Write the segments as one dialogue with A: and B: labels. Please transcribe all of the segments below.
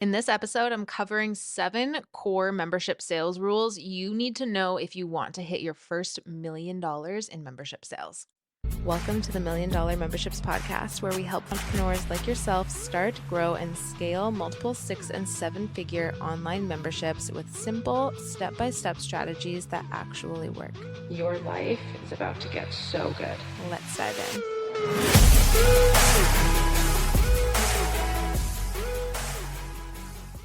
A: In this episode, I'm covering 7 core membership sales rules you need to know if you want to hit your first $1 million in membership sales. Welcome to the $1 Million Memberships Podcast, where we help entrepreneurs like yourself start, grow, and scale multiple 6- and 7-figure online memberships with simple, step-by-step strategies that actually work.
B: Your life is about to get so good.
A: Let's dive in.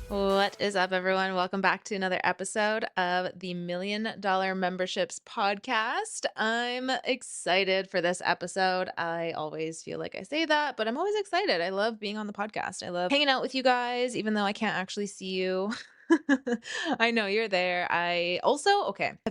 A: What is up, everyone? Welcome back to another episode of the $1 Million Memberships Podcast. I'm excited for this episode. I always feel like I say that, but I'm always excited. I love being on the podcast. I love hanging out with you guys, even though I can't actually see you. I know you're there. A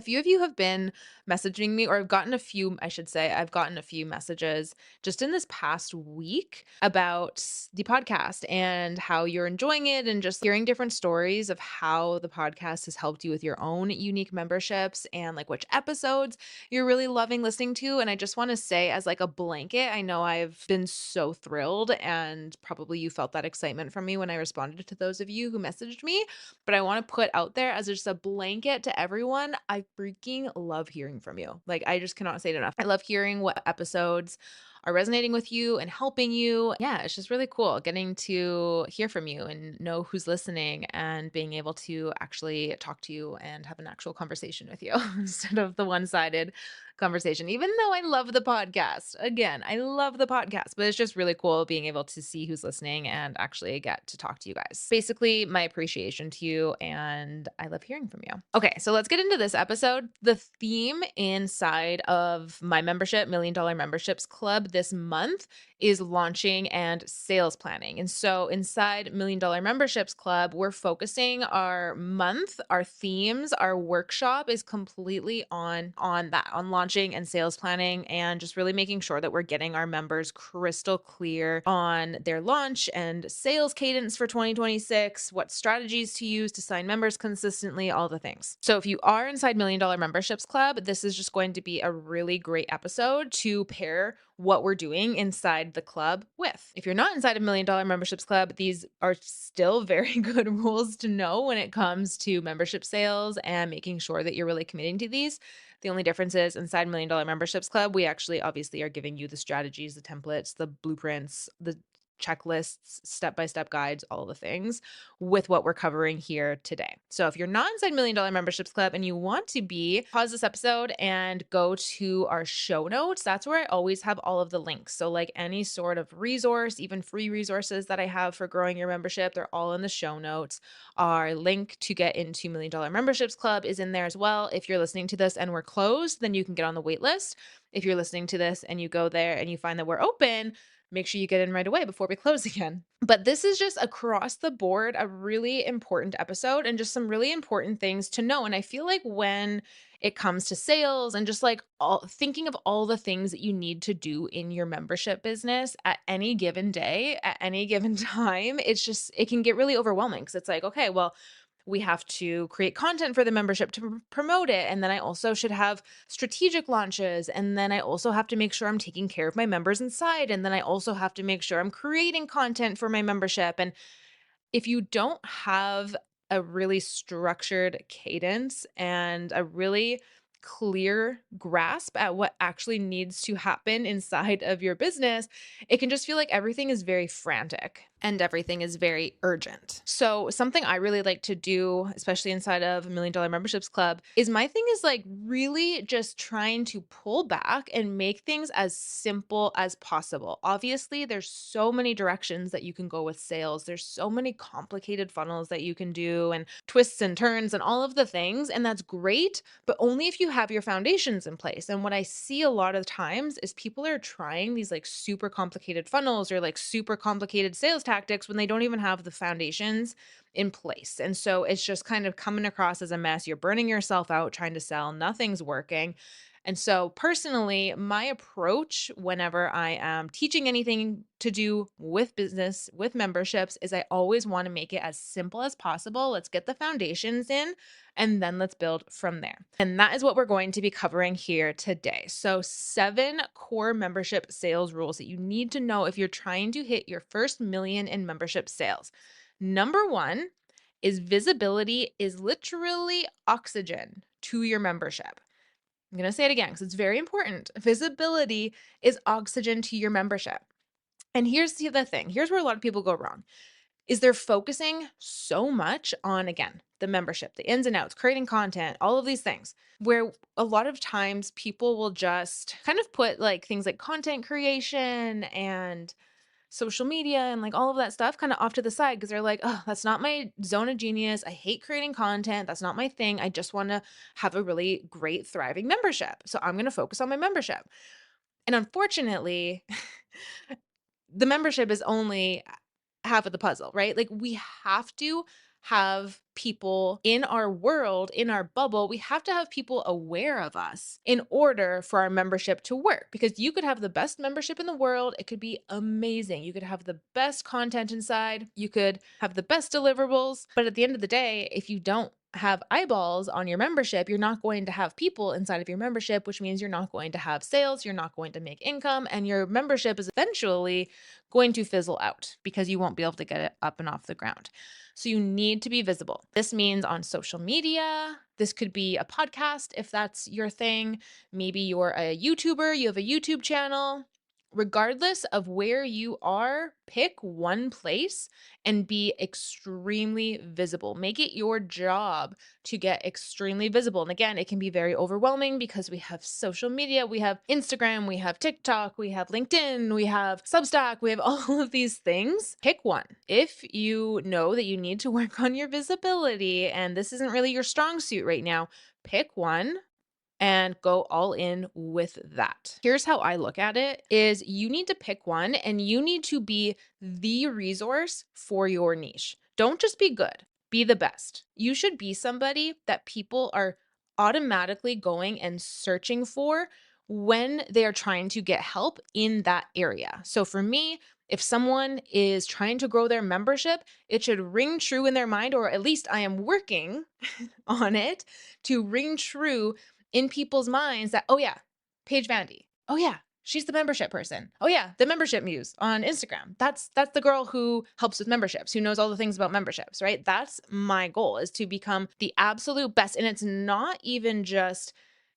A: few of you have been messaging me, or I've gotten a few messages just in this past week about the podcast and how you're enjoying it, and just hearing different stories of how the podcast has helped you with your own unique memberships and like which episodes you're really loving listening to. And I just want to say, as like a blanket, I know I've been so thrilled, and probably you felt that excitement from me when I responded to those of you who messaged me. But I want to put out there as just a blanket to everyone, I freaking love hearing from you. Like, I just cannot say it enough. I love hearing what episodes are resonating with you and helping you. Yeah, it's just really cool getting to hear from you and know who's listening, and being able to actually talk to you and have an actual conversation with you instead of the one-sided conversation. Even though I love the podcast, again, I love the podcast, but it's just really cool being able to see who's listening and actually get to talk to you guys. Basically, my appreciation to you, and I love hearing from you. Okay, so let's get into this episode. The theme inside of my membership, $1 Million Memberships Club, this month is launching and sales planning. And so inside $1 Million Memberships Club, we're focusing our month, our themes, our workshop is completely on that, on launching and sales planning, and just really making sure that we're getting our members crystal clear on their launch and sales cadence for 2026, what strategies to use to sign members consistently, all the things. So if you are inside $1 Million Memberships Club, this is just going to be a really great episode to pair what we're doing inside the club with. If you're not inside a $1 Million Memberships Club, these are still very good rules to know when it comes to membership sales and making sure that you're really committing to these. The only difference is inside $1 Million Memberships Club, we actually obviously are giving you the strategies, the templates, the blueprints, the checklists, step-by-step guides, all the things with what we're covering here today. So if you're not inside $1 Million Memberships Club and you want to be, pause this episode and go to our show notes. That's where I always have all of the links. So like any sort of resource, even free resources that I have for growing your membership, they're all in the show notes. Our link to get into $1 Million Memberships Club is in there as well. If you're listening to this and we're closed, then you can get on the wait list. If you're listening to this and you go there and you find that we're open, make sure you get in right away before we close again. But this is just across the board a really important episode, and just some really important things to know. And I feel like when it comes to sales and just like thinking of all the things that you need to do in your membership business at any given day, at any given time, it can get really overwhelming, because it's like, okay, well, we have to create content for the membership to promote it. And then I also should have strategic launches. And then I also have to make sure I'm taking care of my members inside. And then I also have to make sure I'm creating content for my membership. And if you don't have a really structured cadence and a really clear grasp at what actually needs to happen inside of your business, it can just feel like everything is very frantic and everything is very urgent. So something I really like to do, especially inside of $1 Million Memberships Club, is my thing is like really just trying to pull back and make things as simple as possible. Obviously, there's so many directions that you can go with sales. There's so many complicated funnels that you can do, and twists and turns and all of the things. And that's great, but only if you have your foundations in place. And what I see a lot of times is people are trying these like super complicated funnels or like super complicated sales tactics when they don't even have the foundations in place. And so it's just kind of coming across as a mess. You're burning yourself out trying to sell, nothing's working. And so personally, my approach whenever I am teaching anything to do with business, with memberships, is I always want to make it as simple as possible. Let's get the foundations in, and then let's build from there. And that is what we're going to be covering here today. So 7 core membership sales rules that you need to know if you're trying to hit your first million in membership sales. Number one is visibility is literally oxygen to your membership. I'm going to say it again because it's very important. Visibility is oxygen to your membership. And here's the thing. Here's where a lot of people go wrong. Is they're focusing so much on, again, the membership, the ins and outs, creating content, all of these things, where a lot of times people will just kind of put like things like content creation and social media and like all of that stuff kind of off to the side because they're like, oh, that's not my zone of genius. I hate creating content. That's not my thing. I just want to have a really great, thriving membership. So I'm going to focus on my membership. And unfortunately, the membership is only half of the puzzle, right? Like we have to have people in our world, in our bubble, we have to have people aware of us in order for our membership to work. Because you could have the best membership in the world, it could be amazing. You could have the best content inside, you could have the best deliverables, but at the end of the day, if you don't have eyeballs on your membership, you're not going to have people inside of your membership, which means you're not going to have sales, you're not going to make income, and your membership is eventually going to fizzle out because you won't be able to get it up and off the ground. So you need to be visible. This means on social media. This could be a podcast if that's your thing. Maybe you're a YouTuber, you have a YouTube channel. Regardless of where you are, pick one place and be extremely visible. Make it your job to get extremely visible. And again, it can be very overwhelming because we have social media, we have Instagram, we have TikTok, we have LinkedIn, we have Substack, we have all of these things. Pick one. If you know that you need to work on your visibility and this isn't really your strong suit right now, pick one and go all in with that. Here's how I look at it is you need to pick one and you need to be the resource for your niche. Don't just be good, be the best. You should be somebody that people are automatically going and searching for when they are trying to get help in that area. So for me, if someone is trying to grow their membership, it should ring true in their mind, or at least I am working on it to ring true in people's minds that, oh yeah, Paige Vandy. Oh yeah, she's the membership person. Oh yeah, the membership muse on Instagram. That's the girl who helps with memberships, who knows all the things about memberships, right? That's my goal is to become the absolute best. And it's not even just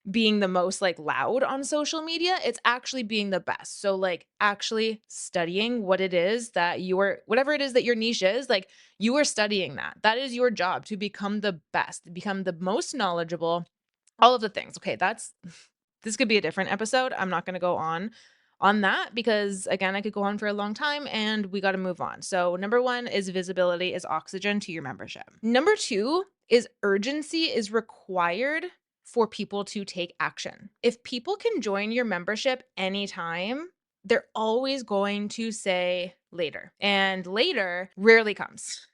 A: being the most like loud on social media, it's actually being the best. So like actually studying what it is that whatever it is that your niche is, like you are studying that. That is your job to become the best, become the most knowledgeable, all of the things. Okay, that's this could be a different episode. I'm not going to go on that because again, I could go on for a long time and we got to move on. So, number 1 is visibility is oxygen to your membership. Number 2 is urgency is required for people to take action. If people can join your membership anytime, they're always going to say later. And later rarely comes.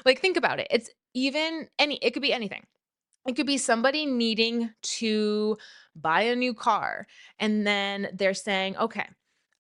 A: Like think about it. It could be anything. It could be somebody needing to buy a new car and then they're saying, "Okay,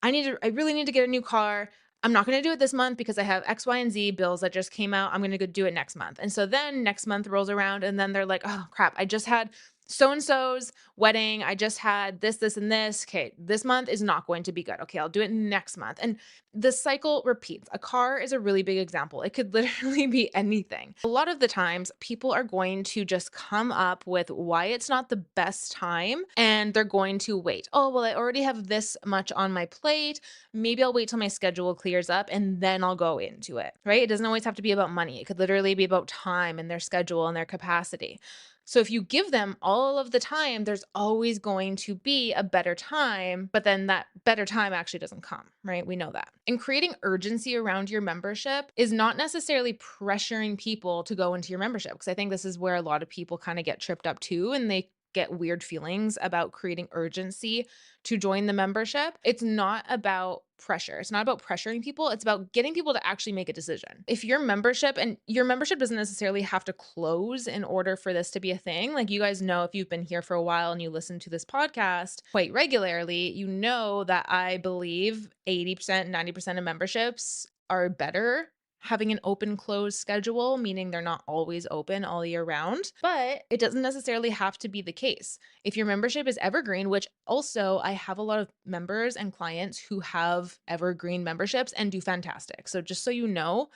A: I really need to get a new car. I'm not going to do it this month because I have X, Y, and Z bills that just came out. I'm going to go do it next month." And so then next month rolls around and then they're like, "Oh crap, I just had so and so's wedding. I just had this, and this. Okay, this month is not going to be good. Okay, I'll do it next month." And the cycle repeats. A car is a really big example. It could literally be anything. A lot of the times, people are going to just come up with why it's not the best time and they're going to wait. Oh, well, I already have this much on my plate. Maybe I'll wait till my schedule clears up and then I'll go into it, right? It doesn't always have to be about money. It could literally be about time and their schedule and their capacity. So if you give them all of the time, there's always going to be a better time, but then that better time actually doesn't come, right? We know that. And creating urgency around your membership is not necessarily pressuring people to go into your membership, because I think this is where a lot of people kind of get tripped up too, and they get weird feelings about creating urgency to join the membership. It's not about pressure. It's not about pressuring people. It's about getting people to actually make a decision. If your membership doesn't necessarily have to close in order for this to be a thing. Like you guys know, if you've been here for a while and you listen to this podcast quite regularly, you know that I believe 80%, 90% of memberships are better having an open close schedule, meaning they're not always open all year round, but it doesn't necessarily have to be the case. If your membership is evergreen, which also I have a lot of members and clients who have evergreen memberships and do fantastic. So just so you know,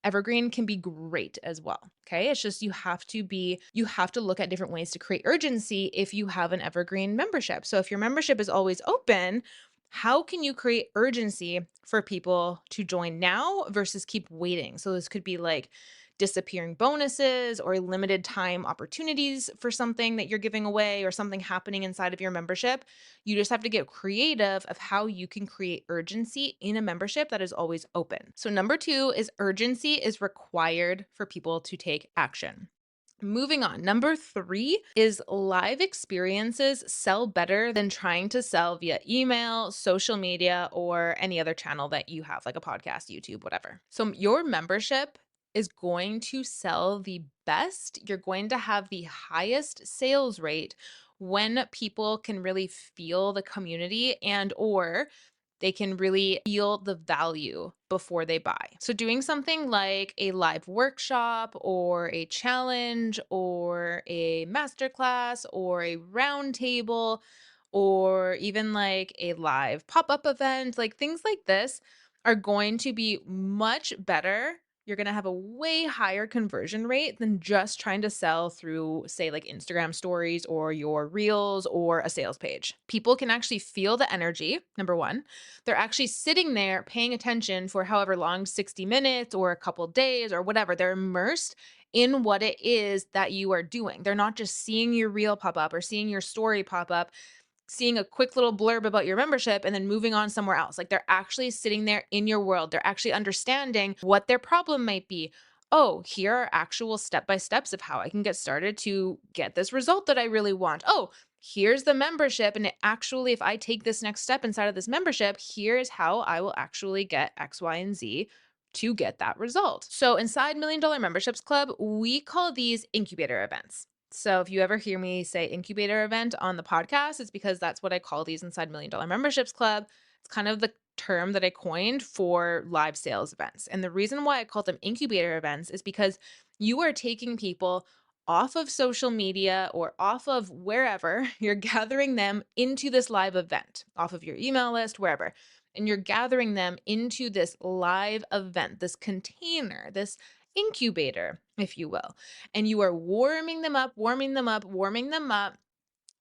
A: Evergreen can be great as well. Okay. It's just you have to look at different ways to create urgency if you have an evergreen membership. So if your membership is always open, how can you create urgency for people to join now versus keep waiting? So this could be like disappearing bonuses or limited time opportunities for something that you're giving away or something happening inside of your membership. You just have to get creative of how you can create urgency in a membership that is always open. So, number two is urgency is required for people to take action. Moving on. Number three is live experiences sell better than trying to sell via email, social media, or any other channel that you have, like a podcast, YouTube, whatever. So, your membership is going to sell the best. You're going to have the highest sales rate when people can really feel the community and or they can really feel the value before they buy. So, doing something like a live workshop or a challenge or a masterclass or a roundtable or even like a live pop up event, like things like this are going to be much better. You're going to have a way higher conversion rate than just trying to sell through, say, like Instagram stories or your reels or a sales page. People can actually feel the energy, number one. They're actually sitting there paying attention for however long, 60 minutes or a couple days or whatever. They're immersed in what it is that you are doing. They're not just seeing your reel pop up or seeing your story pop up, seeing a quick little blurb about your membership and then moving on somewhere else. Like they're actually sitting there in your world. They're actually understanding what their problem might be. Oh, here are actual step by steps of how I can get started to get this result that I really want. Oh, here's the membership. And it actually, if I take this next step inside of this membership, here's how I will actually get X, Y, and Z to get that result. So inside $1 Million Memberships Club, we call these incubator events. So if you ever hear me say incubator event on the podcast, it's because that's what I call these inside $1 Million Memberships Club. It's kind of the term that I coined for live sales events. And the reason why I call them incubator events is because you are taking people off of social media or off of wherever, you're gathering them into this live event, off of your email list, wherever. And you're gathering them into this live event, this container, this incubator, if you will, and you are warming them up, warming them up, warming them up,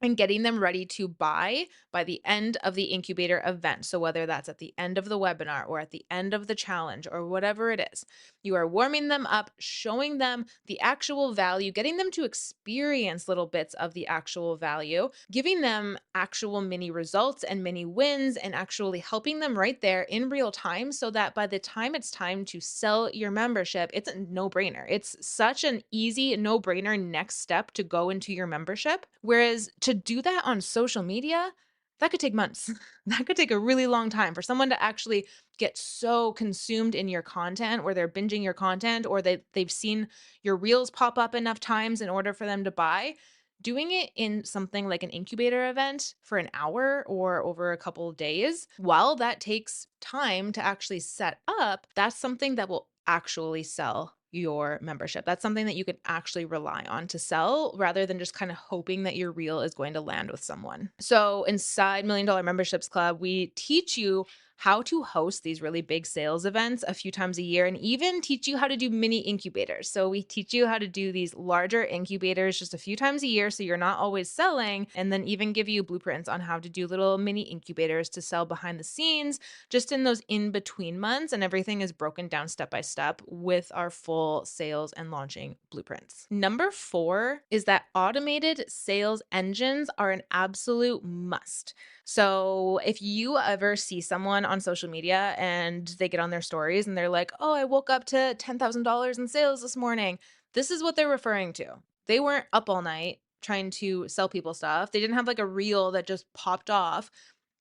A: and getting them ready to buy by the end of the incubator event. So, whether that's at the end of the webinar or at the end of the challenge or whatever it is, you are warming them up, showing them the actual value, getting them to experience little bits of the actual value, giving them actual mini results and mini wins, and actually helping them right there in real time so that by the time it's time to sell your membership, it's a no brainer. It's such an easy no brainer next step to go into your membership. Whereas to do that on social media, that could take months. That could take a really long time for someone to actually get so consumed in your content where they're binging your content or they've seen your reels pop up enough times in order for them to buy. Doing it in something like an incubator event for an hour or over a couple of days, while that takes time to actually set up, that's something that will actually sell your membership. That's something that you can actually rely on to sell rather than just kind of hoping that your reel is going to land with someone. So, inside $1 Million Memberships Club, we teach you how to host these really big sales events a few times a year and even teach you how to do mini incubators. So, we teach you how to do these larger incubators just a few times a year so you're not always selling, and then even give you blueprints on how to do little mini incubators to sell behind the scenes just in those in between months. And everything is broken down step by step with our full sales and launching blueprints. Number four is that automated sales engines are an absolute must. So if you ever see someone on social media and they get on their stories and they're like, oh, I woke up to $10,000 in sales this morning, this is what they're referring to. They weren't up all night trying to sell people stuff. They didn't have like a reel that just popped off.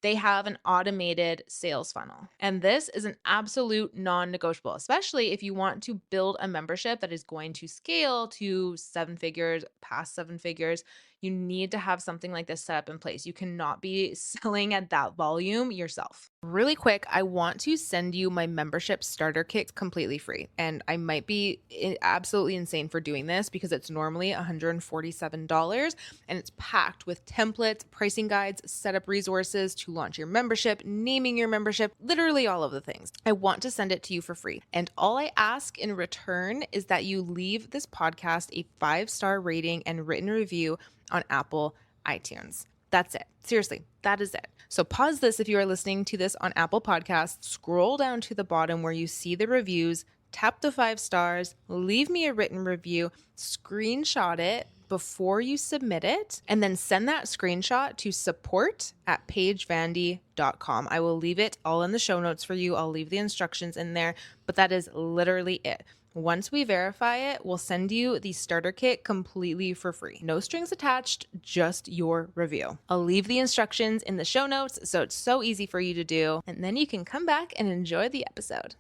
A: They have an automated sales funnel. And this is an absolute non negotiable, especially if you want to build a membership that is going to scale to seven figures, past seven figures. You need to have something like this set up in place. You cannot be selling at that volume yourself. Really quick, I want to send you my membership starter kit completely free. And I might be absolutely insane for doing this because it's normally $147 and it's packed with templates, pricing guides, setup resources to launch your membership, naming your membership, literally all of the things. I want to send it to you for free. And all I ask in return is that you leave this podcast a 5-star rating and written review on Apple iTunes. That's it. Seriously, that is it. So pause this if you are listening to this on Apple Podcasts, scroll down to the bottom where you see the reviews, tap the 5 stars, leave me a written review, screenshot it before you submit it, and then send that screenshot to support@paigevandy.com. I will leave it all in the show notes for you. I'll leave the instructions in there, but that is literally it. Once we verify it, we'll send you the starter kit completely for free. No strings attached, just your review. I'll leave the instructions in the show notes so it's so easy for you to do, and then you can come back and enjoy the episode.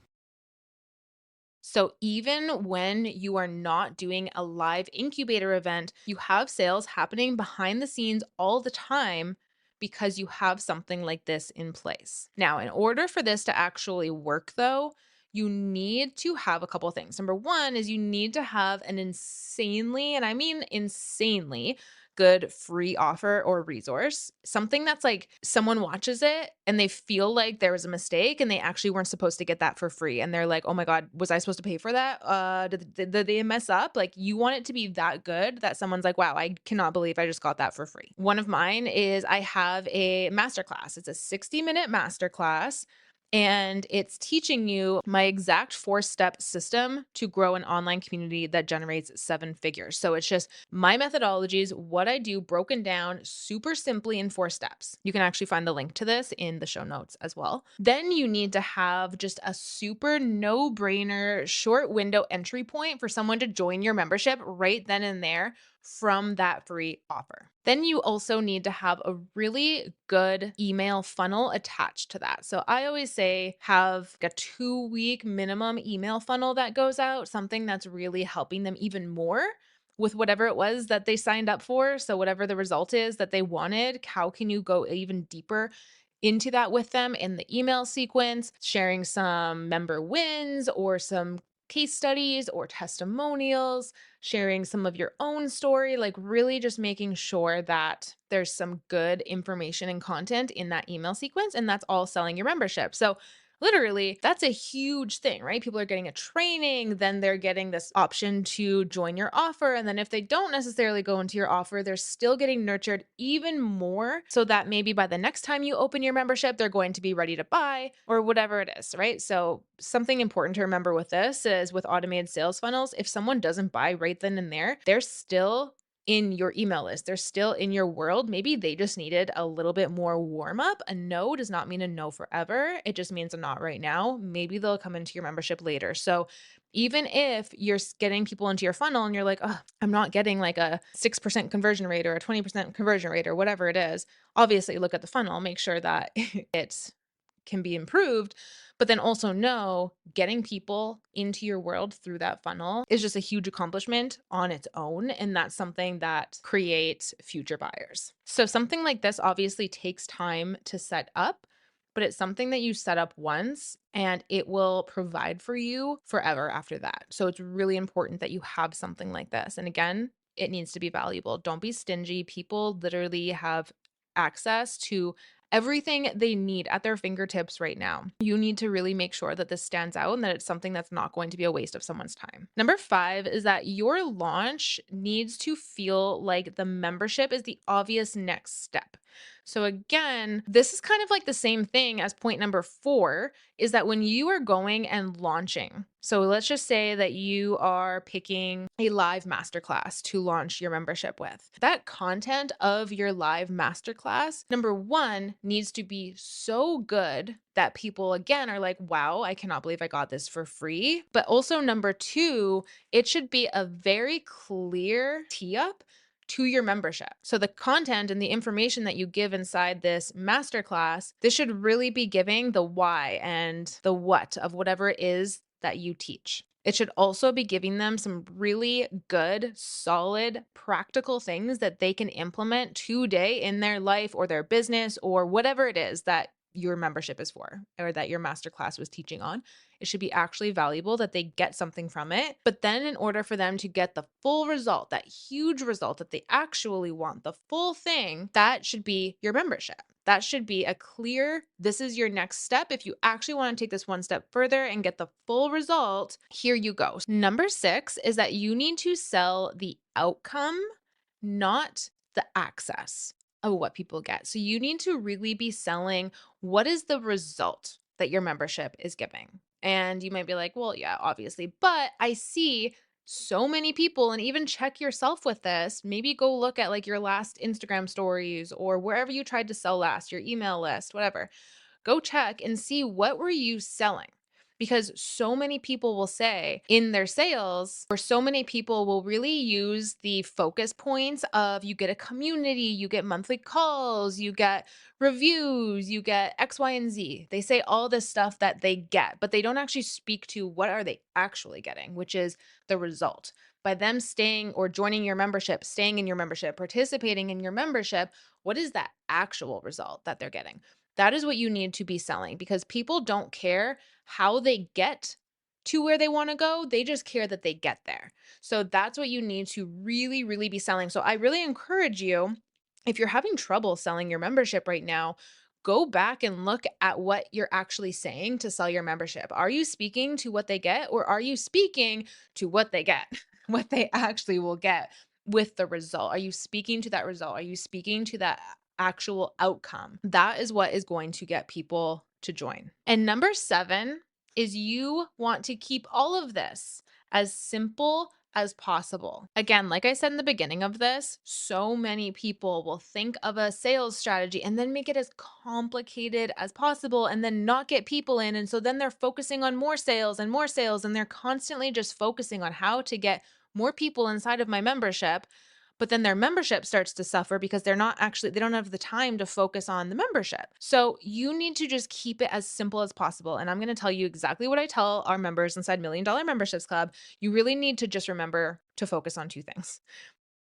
A: So even when you are not doing a live incubator event, you have sales happening behind the scenes all the time because you have something like this in place. Now, in order for this to actually work though, you need to have a couple of things. Number one is you need to have an insanely, and I mean insanely, good free offer or resource, something that's like someone watches it and they feel like there was a mistake and they actually weren't supposed to get that for free. And they're like, oh my God, was I supposed to pay for that? Did they mess up? Like you want it to be that good that someone's like, wow, I cannot believe I just got that for free. One of mine is I have a masterclass. It's a 60-minute masterclass and it's teaching you my exact 4-step system to grow an online community that generates 7 figures. So it's just my methodologies, what I do broken down super simply in 4 steps. You can actually find the link to this in the show notes as well. Then you need to have just a super no-brainer short window entry point for someone to join your membership right then and there from that free offer. Then you also need to have a really good email funnel attached to that. So I always say have a 2-week minimum email funnel that goes out, something that's really helping them even more with whatever it was that they signed up for. So whatever the result is that they wanted, how can you go even deeper into that with them in the email sequence, sharing some member wins or some case studies or testimonials, sharing some of your own story, like really just making sure that there's some good information and content in that email sequence. And that's all selling your membership. So literally, that's a huge thing, right? People are getting a training, then they're getting this option to join your offer. And then if they don't necessarily go into your offer, they're still getting nurtured even more so that maybe by the next time you open your membership, they're going to be ready to buy or whatever it is, right? So, something important to remember with this is with automated sales funnels, if someone doesn't buy right then and there, they're still in your email list. They're still in your world. Maybe they just needed a little bit more warm up. A no does not mean a no forever. It just means a not right now. Maybe they'll come into your membership later. So even if you're getting people into your funnel and you're like, oh, I'm not getting like a 6% conversion rate or a 20% conversion rate or whatever it is, obviously look at the funnel, make sure that it can be improved, but then also know getting people into your world through that funnel is just a huge accomplishment on its own. And that's something that creates future buyers. So something like this obviously takes time to set up, but it's something that you set up once and it will provide for you forever after that. So it's really important that you have something like this. And again, it needs to be valuable. Don't be stingy. People literally have access to everything they need at their fingertips right now. You need to really make sure that this stands out and that it's something that's not going to be a waste of someone's time. Number 5 is that your launch needs to feel like the membership is the obvious next step. So again, this is kind of like the same thing as point number 4 is that when you are going and launching, so let's just say that you are picking a live masterclass to launch your membership with. That content of your live masterclass, number 1, needs to be so good that people again are like, wow, I cannot believe I got this for free. But also number 2, it should be a very clear tee up to your membership. So the content and the information that you give inside this masterclass, this should really be giving the why and the what of whatever it is that you teach. It should also be giving them some really good, solid, practical things that they can implement today in their life or their business or whatever it is that your membership is for or that your masterclass was teaching on. It should be actually valuable that they get something from it. But then, in order for them to get the full result, that huge result that they actually want, the full thing, that should be your membership. That should be a clear, this is your next step. If you actually want to take this one step further and get the full result, here you go. Number 6 is that you need to sell the outcome, not the access of what people get. So you need to really be selling what is the result that your membership is giving. And you might be like, well, yeah, obviously, but I see so many people, and even check yourself with this. Maybe go look at like your last Instagram stories or wherever you tried to sell last, your email list, whatever. Go check and see what were you selling? Because so many people will say in their sales, or so many people will really use the focus points of you get a community, you get monthly calls, you get reviews, you get X, Y, and Z. They say all this stuff that they get, but they don't actually speak to what are they actually getting, which is the result. By them staying or joining your membership, staying in your membership, participating in your membership, what is that actual result that they're getting? That is what you need to be selling because people don't care how they get to where they want to go. They just care that they get there. So that's what you need to really, really be selling. So I really encourage you, if you're having trouble selling your membership right now, go back and look at what you're actually saying to sell your membership. Are you speaking to what they get or are you speaking to what they get, what they actually will get with the result? Are you speaking to that result? Are you speaking to that actual outcome? That is what is going to get people to join. And number 7 is you want to keep all of this as simple as possible. Again, like I said in the beginning of this, so many people will think of a sales strategy and then make it as complicated as possible and then not get people in. And so then they're focusing on more sales, and they're constantly just focusing on how to get more people inside of my membership, but then their membership starts to suffer because they don't have the time to focus on the membership. So you need to just keep it as simple as possible. And I'm going to tell you exactly what I tell our members inside Million Dollar Memberships Club. You really need to just remember to focus on two things.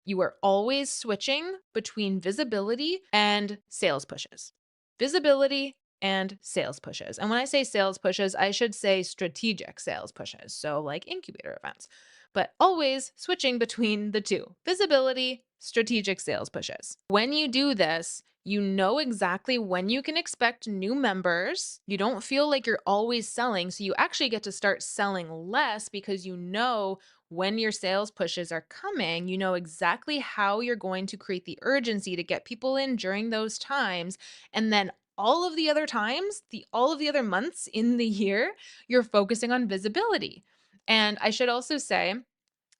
A: You are always switching between visibility and sales pushes. Visibility and sales pushes. And when I say sales pushes, I should say strategic sales pushes. So, like incubator events, but always switching between the two: visibility, strategic sales pushes. When you do this, you know exactly when you can expect new members. You don't feel like you're always selling. So, you actually get to start selling less because you know when your sales pushes are coming, you know exactly how you're going to create the urgency to get people in during those times. And then all of the other times, all of the other months in the year, you're focusing on visibility. And I should also say,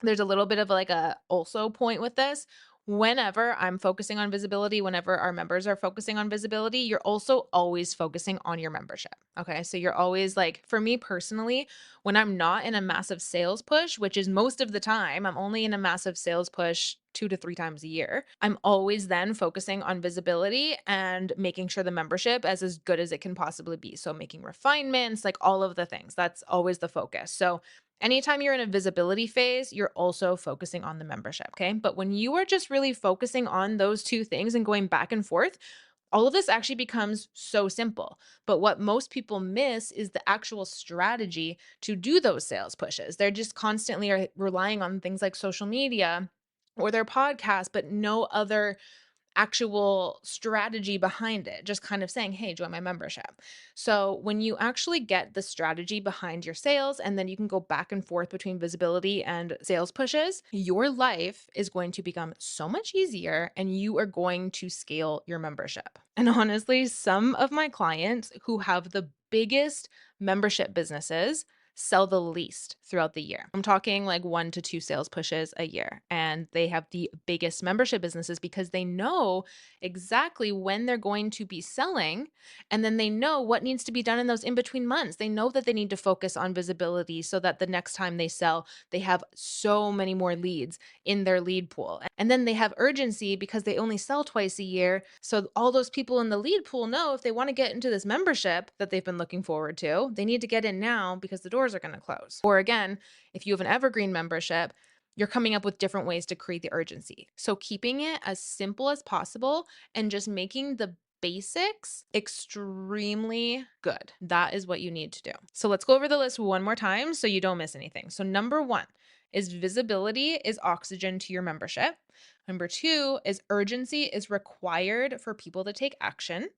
A: there's a little bit of like a also point with this. Whenever I'm focusing on visibility, whenever our members are focusing on visibility, you're also always focusing on your membership. Okay. So you're always like, for me personally, when I'm not in a massive sales push, which is most of the time, I'm only in a massive sales push 2 to 3 times a year. I'm always then focusing on visibility and making sure the membership is as good as it can possibly be. So making refinements, like all of the things, that's always the focus. So anytime you're in a visibility phase, you're also focusing on the membership. Okay. But when you are just really focusing on those two things and going back and forth, all of this actually becomes so simple. But what most people miss is the actual strategy to do those sales pushes. They're just constantly are relying on things like social media or their podcast, but no other actual strategy behind it, just kind of saying, hey, join my membership. So when you actually get the strategy behind your sales, and then you can go back and forth between visibility and sales pushes, your life is going to become so much easier and you are going to scale your membership. And honestly, some of my clients who have the biggest membership businesses sell the least throughout the year. I'm talking like 1 to 2 sales pushes a year. And they have the biggest membership businesses because they know exactly when they're going to be selling. And then they know what needs to be done in those in between months. They know that they need to focus on visibility so that the next time they sell, they have so many more leads in their lead pool. And then they have urgency because they only sell twice a year. So all those people in the lead pool know if they want to get into this membership that they've been looking forward to, they need to get in now because the door doors are going to close. Or again, if you have an evergreen membership, you're coming up with different ways to create the urgency. So keeping it as simple as possible and just making the basics extremely good. That is what you need to do. So let's go over the list one more time so you don't miss anything. So number 1 is visibility is oxygen to your membership. Number 2 is urgency is required for people to take action.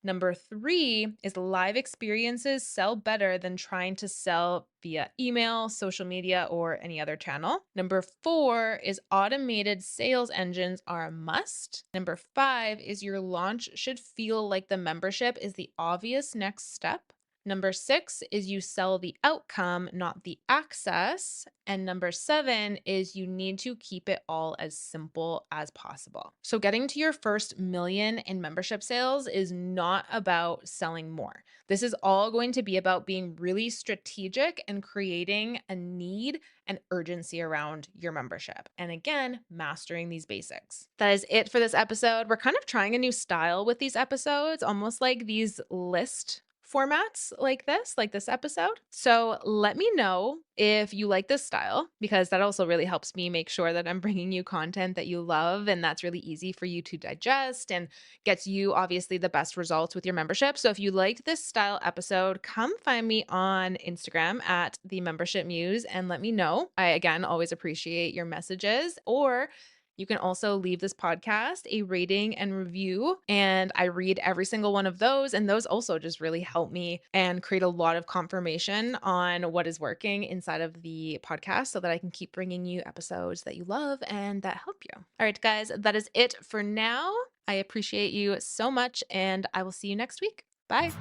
A: Number 3 is live experiences sell better than trying to sell via email, social media, or any other channel. Number 4 is automated sales engines are a must. Number 5 is your launch should feel like the membership is the obvious next step. Number 6 is you sell the outcome, not the access. And number 7 is you need to keep it all as simple as possible. So, getting to your first million in membership sales is not about selling more. This is all going to be about being really strategic and creating a need and urgency around your membership. And again, mastering these basics. That is it for this episode. We're kind of trying a new style with these episodes, almost like these list formats like this episode. So let me know if you like this style, because that also really helps me make sure that I'm bringing you content that you love and that's really easy for you to digest and gets you obviously the best results with your membership. So if you liked this style episode, come find me on Instagram at the membership muse and let me know. I again always appreciate your messages, or you can also leave this podcast a rating and review, and I read every single one of those. And those also just really help me and create a lot of confirmation on what is working inside of the podcast so that I can keep bringing you episodes that you love and that help you. All right, guys, that is it for now. I appreciate you so much, and I will see you next week. Bye.